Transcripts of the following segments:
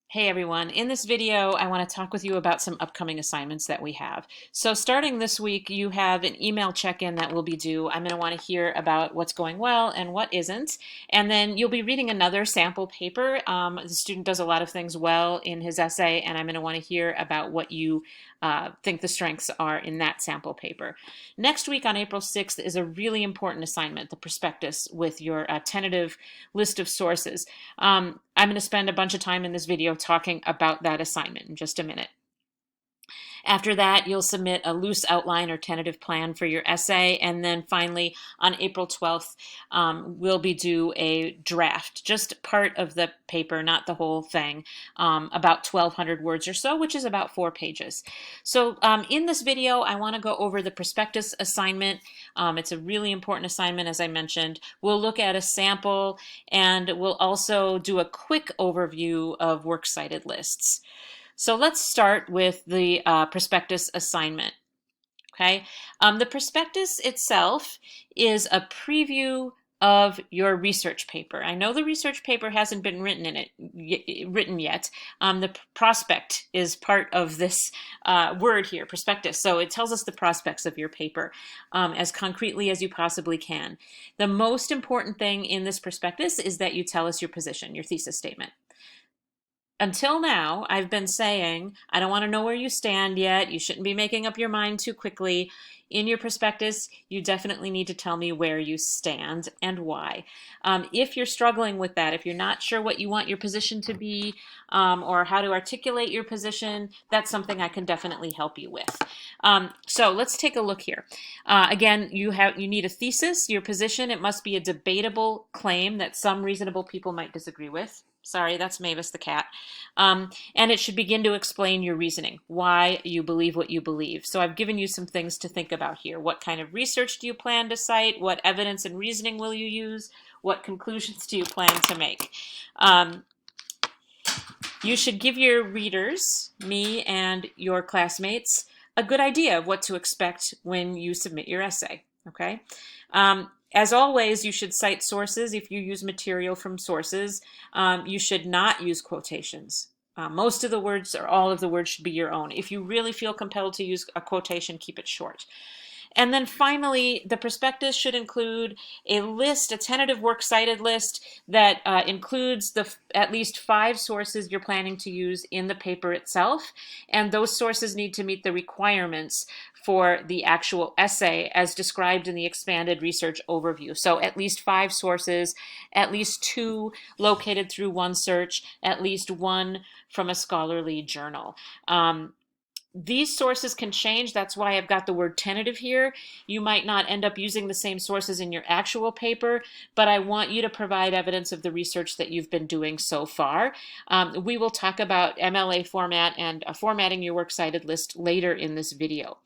Hey everyone, in this video I want to talk with you about some upcoming assignments that we have. So starting this week you have an email check-in that will be due. I'm going to want to hear about what's going well and what isn't. And then you'll be reading another sample paper. The student does a lot of things well in his essay, and I'm going to want to hear about what you think the strengths are in that sample paper. Next week on April 6th is a really important assignment, the prospectus with your tentative list of sources. I'm going to spend a bunch of time in this video talking about that assignment in just a minute. After that, you'll submit a loose outline or tentative plan for your essay. And then finally, on April 12th, we'll be due a draft, just part of the paper, not the whole thing, about 1,200 words or so, which is about 4 pages. So in this video, I want to go over the prospectus assignment. It's a really important assignment, as I mentioned. We'll look at a sample, and we'll also do a quick overview of works cited lists. So let's start with the prospectus assignment. Okay, the prospectus itself is a preview of your research paper. I know the research paper hasn't been written yet. The prospect is part of this word here, prospectus. So it tells us the prospects of your paper as concretely as you possibly can. The most important thing in this prospectus is that you tell us your position, your thesis statement. Until now, I've been saying, I don't want to know where you stand yet. You shouldn't be making up your mind too quickly. In your prospectus, you definitely need to tell me where you stand and why. If you're struggling with that, if you're not sure what you want your position to be or how to articulate your position, that's something I can definitely help you with. So let's take a look here. Again, you need a thesis, your position. It must be a debatable claim that some reasonable people might disagree with. Sorry, that's Mavis the cat. And it should begin to explain your reasoning, why you believe what you believe. So I've given you some things to think about here. What kind of research do you plan to cite? What evidence and reasoning will you use? What conclusions do you plan to make? You should give your readers, me and your classmates, a good idea of what to expect when you submit your essay, okay? As always, you should cite sources. If you use material from sources, you should not use quotations. Most of the words or all of the words should be your own. If you really feel compelled to use a quotation, keep it short. And then finally, the prospectus should include a list, a tentative works cited list that includes at least 5 sources you're planning to use in the paper itself. And those sources need to meet the requirements for the actual essay as described in the expanded research overview. So at least 5 sources, at least 2 located through OneSearch, at least 1 from a scholarly journal. These sources can change. That's why I've got the word tentative here. You might not end up using the same sources in your actual paper, but I want you to provide evidence of the research that you've been doing so far. We will talk about MLA format and formatting your works cited list later in this video.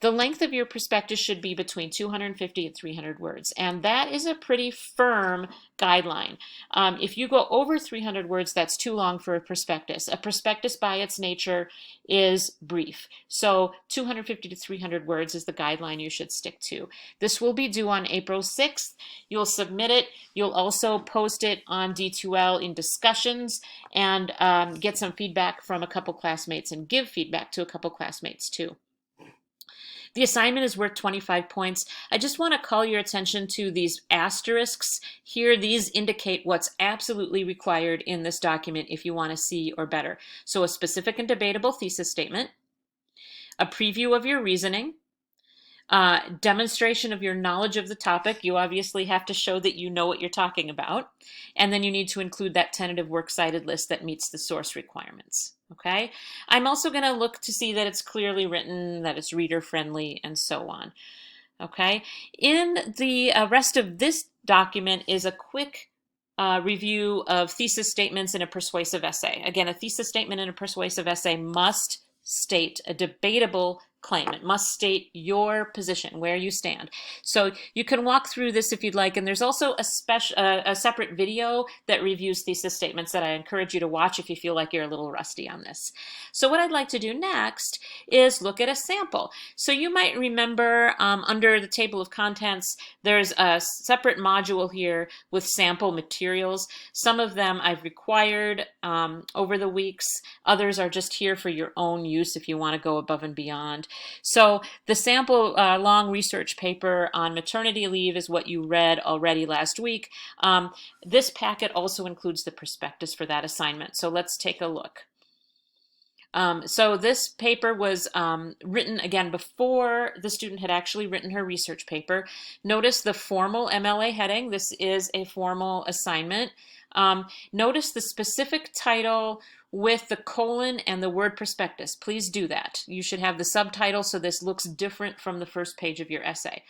The length of your prospectus should be between 250 and 300 words, and that is a pretty firm guideline. If you go over 300 words, that's too long for a prospectus. A prospectus by its nature is brief, so 250 to 300 words is the guideline you should stick to. This will be due on April 6th. You'll submit it. You'll also post it on D2L in discussions and get some feedback from a couple classmates and give feedback to a couple classmates too. The assignment is worth 25 points. I just want to call your attention to these asterisks here. These indicate what's absolutely required in this document if you want to see or better. So a specific and debatable thesis statement, a preview of your reasoning, demonstration of your knowledge of the topic. You obviously have to show that you know what you're talking about. And then you need to include that tentative works cited list that meets the source requirements. Okay, I'm also going to look to see that it's clearly written, that it's reader friendly, and so on. Okay, in the rest of this document is a quick review of thesis statements in a persuasive essay. Again, a thesis statement in a persuasive essay must state a debatable claim. It must state your position, where you stand. So you can walk through this if you'd like, and there's also a separate video that reviews thesis statements that I encourage you to watch if you feel like you're a little rusty on this. So what I'd like to do next is look at a sample. So you might remember under the table of contents, there's a separate module here with sample materials. Some of them I've required over the weeks. Others are just here for your own use if you want to go above and beyond. So the sample long research paper on maternity leave is what you read already last week. This packet also includes the prospectus for that assignment. So let's take a look. So this paper was written again before the student had actually written her research paper. Notice the formal MLA heading. This is a formal assignment. Notice the specific title with the colon and the word prospectus. Please do that. You should have the subtitle so this looks different from the first page of your essay.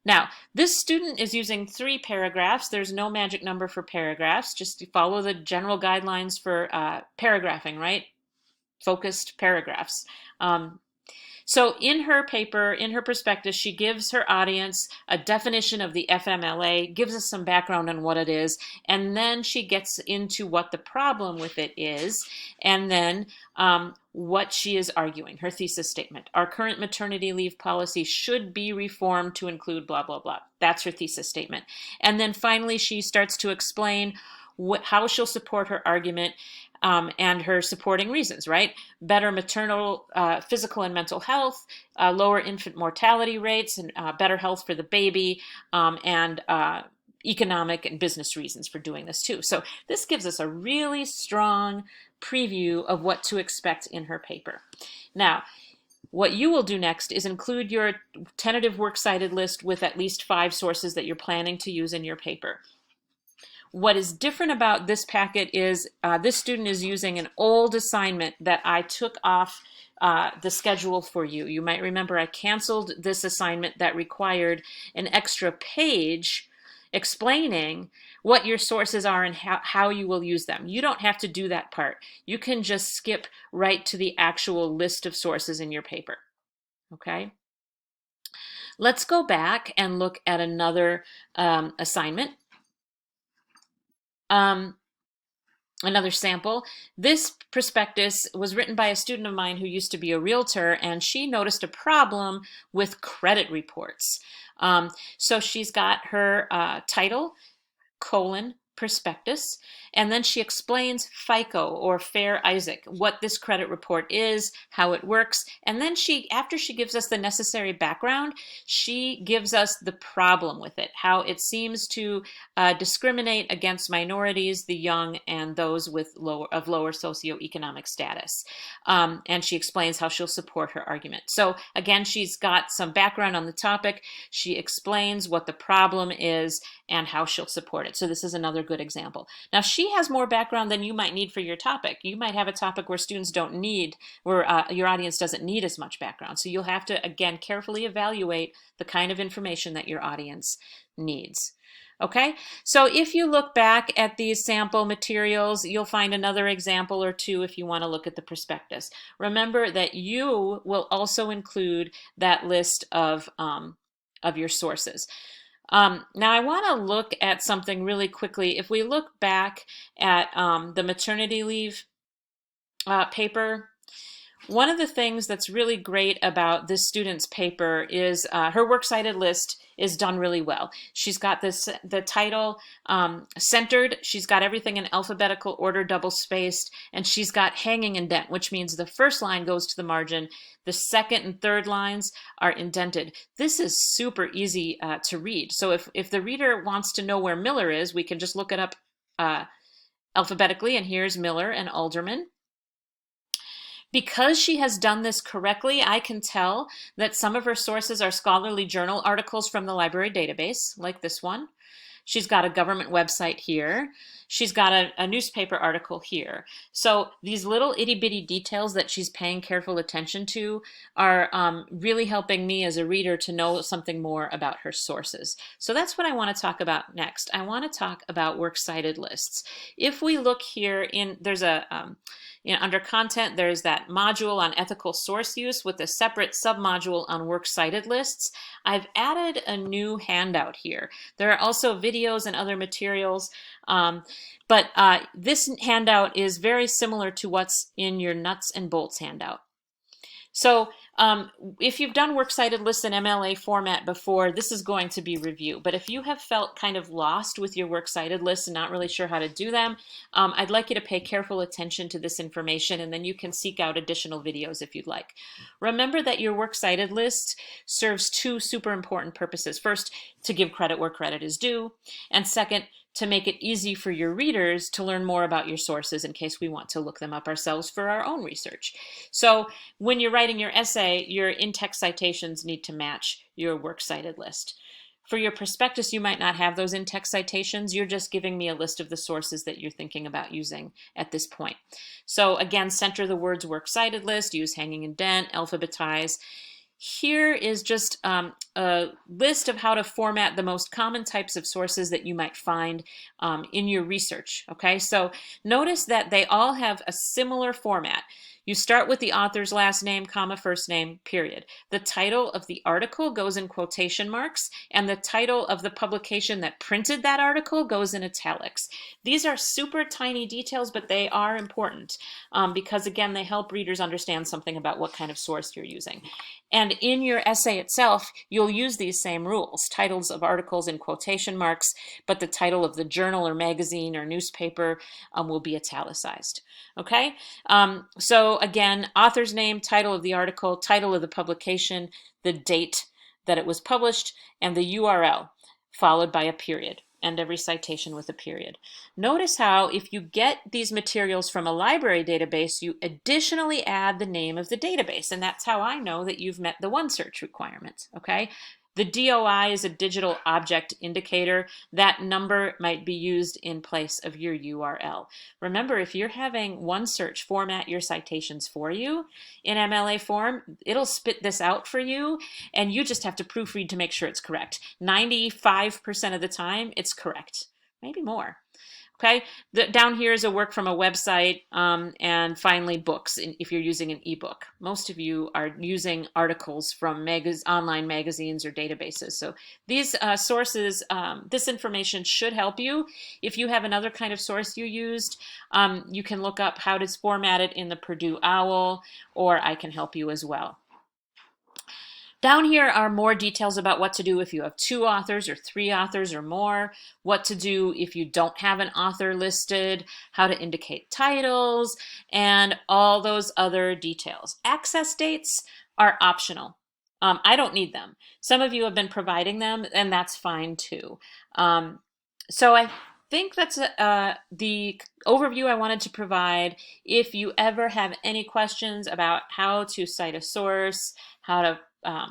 Now, this student is using 3 paragraphs. There's no magic number for paragraphs. Just follow the general guidelines for paragraphing, right? Focused paragraphs. So in her paper, in her prospectus, she gives her audience a definition of the FMLA, gives us some background on what it is, and then she gets into what the problem with it is, and then what she is arguing, her thesis statement. Our current maternity leave policy should be reformed to include blah, blah, blah. That's her thesis statement. And then finally, she starts to explain how she'll support her argument and her supporting reasons, right? Better maternal, physical and mental health, lower infant mortality rates, and better health for the baby, and economic and business reasons for doing this too. So this gives us a really strong preview of what to expect in her paper. Now, what you will do next is include your tentative works cited list with at least 5 sources that you're planning to use in your paper. What is different about this packet is this student is using an old assignment that I took off the schedule for you. You might remember I canceled this assignment that required an extra page explaining what your sources are and how you will use them. You don't have to do that part. You can just skip right to the actual list of sources in your paper. Okay? Let's go back and look at another assignment. Another sample. This prospectus was written by a student of mine who used to be a realtor, and she noticed a problem with credit reports. So she's got her title, colon, prospectus, and then she explains FICO or Fair Isaac, what this credit report is, how it works, and then after she gives us the necessary background, she gives us the problem with it, how it seems to discriminate against minorities, the young, and those with lower socioeconomic status. And she explains how she'll support her argument. So again, she's got some background on the topic. She explains what the problem is and how she'll support it. So this is another good example. Now, she has more background than you might need for your topic. You might have a topic where students don't need, where your audience doesn't need as much background. So you'll have to, again, carefully evaluate the kind of information that your audience needs. Okay, so if you look back at these sample materials, you'll find another example or 2 if you want to look at the prospectus. Remember that you will also include that list of your sources. Now I want to look at something really quickly. If we look back at the maternity leave paper, one of the things that's really great about this student's paper is her works cited list is done really well. She's got the title centered, she's got everything in alphabetical order, double spaced, and she's got hanging indent, which means the first line goes to the margin, the second and third lines are indented. This is super easy to read. So if the reader wants to know where Miller is, we can just look it up alphabetically, and here's Miller and Alderman. Because she has done this correctly, I can tell that some of her sources are scholarly journal articles from the library database, like this one. She's got a government website here. She's got a newspaper article here. So these little itty-bitty details that she's paying careful attention to are really helping me as a reader to know something more about her sources. So that's what I want to talk about next. I want to talk about works cited lists. If we look here, there's a Under content, there's that module on ethical source use with a separate submodule on works cited lists. I've added a new handout here. There are also videos and other materials, but this handout is very similar to what's in your nuts and bolts handout. So if you've done works cited lists in MLA format before, this is going to be review. But if you have felt kind of lost with your works cited lists and not really sure how to do them, I'd like you to pay careful attention to this information, and then you can seek out additional videos if you'd like. Remember that your works cited list serves two super important purposes. First, to give credit where credit is due, and second, to make it easy for your readers to learn more about your sources in case we want to look them up ourselves for our own research. So when you're writing your essay, your in-text citations need to match your works cited list. For your prospectus, you might not have those in-text citations. You're just giving me a list of the sources that you're thinking about using at this point. So again, center the words works cited list, use hanging indent, alphabetize. Here is just a list of how to format the most common types of sources that you might find in your research. Okay, so notice that they all have a similar format. You start with the author's last name, comma, first name, period. The title of the article goes in quotation marks, and the title of the publication that printed that article goes in italics. These are super tiny details, but they are important because, again, they help readers understand something about what kind of source you're using. And in your essay itself, you'll use these same rules. Titles of articles in quotation marks, but the title of the journal or magazine or newspaper will be italicized. Okay, so again, author's name, title of the article, title of the publication, the date that it was published, and the URL, followed by a period. End every citation with a period. Notice how if you get these materials from a library database, you additionally add the name of the database, and that's how I know that you've met the OneSearch requirement, okay? The DOI is a digital object indicator. That number might be used in place of your URL. Remember, if you're having OneSearch format your citations for you in MLA form, it'll spit this out for you, and you just have to proofread to make sure it's correct. 95% of the time, it's correct, maybe more. Okay, down here is a work from a website, and finally books if you're using an ebook. Most of you are using articles from online magazines or databases. So these sources, this information should help you. If you have another kind of source you used, you can look up how to format it in the Purdue OWL, or I can help you as well. Down here are more details about what to do if you have 2 authors or 3 authors or more, what to do if you don't have an author listed, how to indicate titles, and all those other details. Access dates are optional. I don't need them. Some of you have been providing them, and that's fine too. So I think that's the overview I wanted to provide. If you ever have any questions about how to cite a source, how to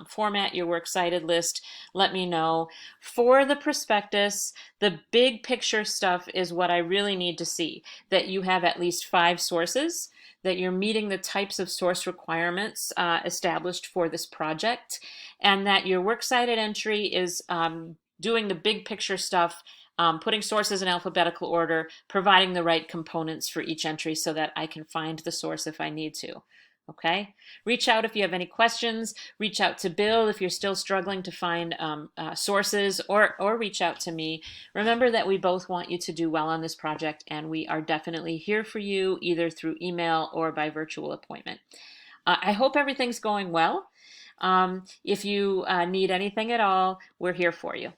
format your works cited list, let me know. For the prospectus, the big picture stuff is what I really need to see, that you have at least 5 sources, that you're meeting the types of source requirements established for this project, and that your works cited entry is doing the big picture stuff, putting sources in alphabetical order, providing the right components for each entry so that I can find the source if I need to. Okay, reach out if you have any questions. Reach out to Bill if you're still struggling to find sources, or reach out to me. Remember that we both want you to do well on this project, and we are definitely here for you either through email or by virtual appointment. I hope everything's going well. If you need anything at all, we're here for you.